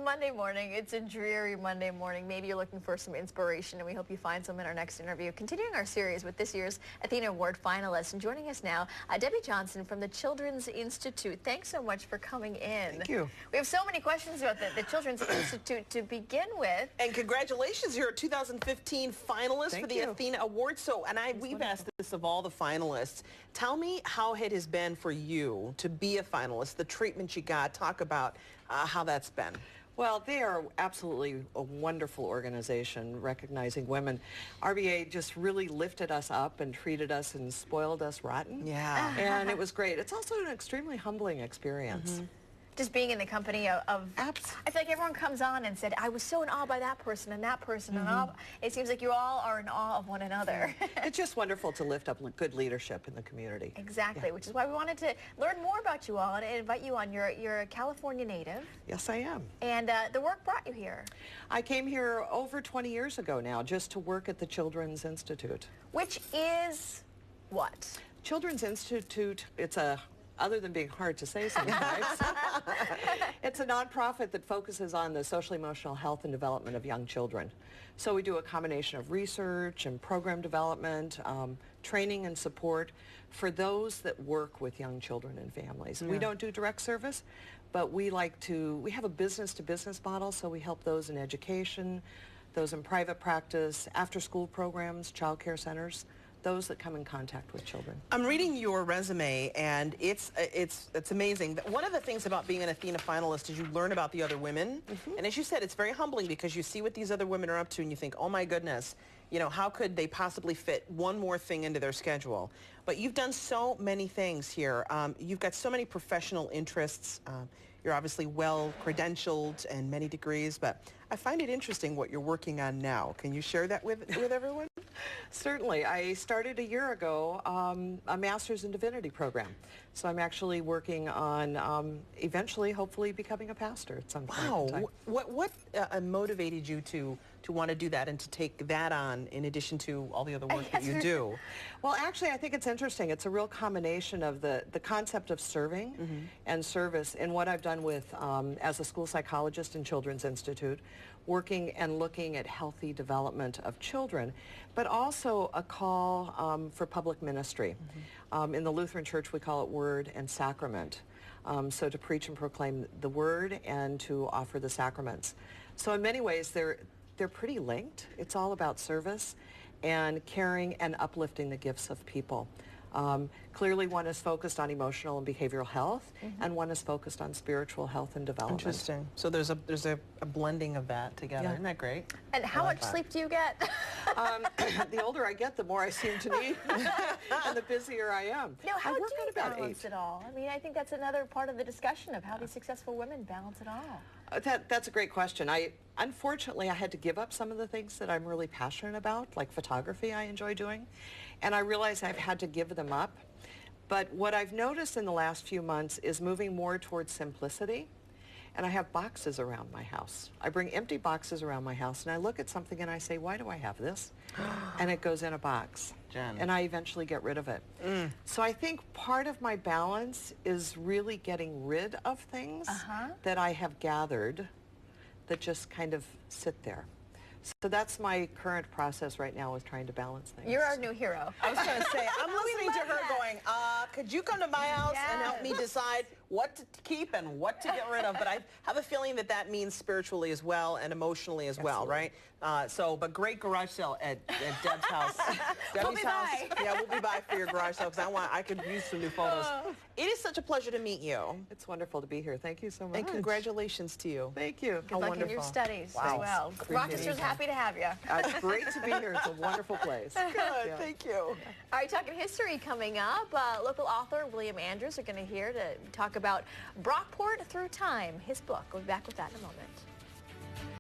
Monday morning. It's a dreary Monday morning. Maybe you're looking for some inspiration, and we hope you find some in our next interview. Continuing our series with this year's Athena Award finalists. And joining us now, Debbie Johnson from the Children's Institute. Thanks so much for coming in. Thank you. We have so many questions about the Children's Institute to begin with. And congratulations, you're a 2015 finalist for the Athena Award. We've asked this of all the finalists. Tell me how it has been for you to be a finalist, the treatment you got. Talk about how that's been. Well, they are absolutely a wonderful organization recognizing women. RBA just really lifted us up and treated us and spoiled us rotten. Yeah. And it was great. It's also an extremely humbling experience. Mm-hmm. Just being in the company of I feel like everyone comes on and said, I was so in awe by that person and that person. Mm-hmm. And it seems like you all are in awe of one another. It's just wonderful to lift up good leadership in the community. Exactly, which is why we wanted to learn more about you all and invite you on. You're a California native. Yes, I am. And the work brought you here. I came here over 20 years ago now just to work at the Children's Institute. Which is what? Children's Institute, other than being hard to say sometimes, it's a nonprofit that focuses on the social emotional health and development of young children. So we do a combination of research and program development, training and support for those that work with young children and families. Yeah. We don't do direct service, but we have a business-to-business model, so we help those in education, those in private practice, after-school programs, child care centers, those that come in contact with children. I'm reading your resume, and it's amazing. One of the things about being an Athena finalist is you learn about the other women. Mm-hmm. And as you said, it's very humbling because you see what these other women are up to and you think, oh my goodness, how could they possibly fit one more thing into their schedule? But you've done so many things here. You've got so many professional interests. You're obviously well credentialed and many degrees, but I find it interesting what you're working on now. Can you share that with everyone? Certainly. I started a year ago a master's in divinity program. So I'm actually working on eventually, hopefully, becoming a pastor at some point. Wow. What motivated you to want to do that and to take that on in addition to all the other work that you do? Well, actually, I think it's interesting. It's a real combination of the concept of serving and service in what I've done with, as a school psychologist in Children's Institute, working and looking at healthy development of children, but also a call for public ministry. In the Lutheran Church, we call it word and sacrament. So to preach and proclaim the word and to offer the sacraments. So in many ways, they're pretty linked. It's all about service and caring and uplifting the gifts of people. Clearly one is focused on emotional and behavioral health, and one is focused on spiritual health and development. Interesting. So there's a blending of that together. Yeah. Isn't that great? And how much sleep do you get? The older I get, the more I seem to need, and the busier I am. No, how do you about balance it all? I mean, I think that's another part of the discussion of how these successful women balance it all. That's a great question. Unfortunately, I had to give up some of the things that I'm really passionate about, like photography I enjoy doing, and I realize I've had to give them up. But what I've noticed in the last few months is moving more towards simplicity, and I have boxes around my house. I bring empty boxes around my house, and I look at something and I say, why do I have this? And it goes in a box. Jen. And I eventually get rid of it. So I think part of my balance is really getting rid of things that I have gathered that just kind of sit there. So that's my current process right now, is trying to balance things. You're our new hero. I was going to say, I'm listening to her going, could you come to my house and help me decide what to keep and what to get rid of? But I have a feeling that that means spiritually as well and emotionally as well, right? But great garage sale at Deb's house. Debbie's house. Yeah, we'll be by for your garage sale because I could use some new photos. It is such a pleasure to meet you. It's wonderful to be here. Thank you so much. And congratulations to you. Thank you. Good luck in your studies as well. Rochester's happy to have you. It's great to be here. It's a wonderful place. Good, thank you. All right, talking history coming up. Local author William Andrews are going to talk about Brockport Through Time, his book. We'll be back with that in a moment.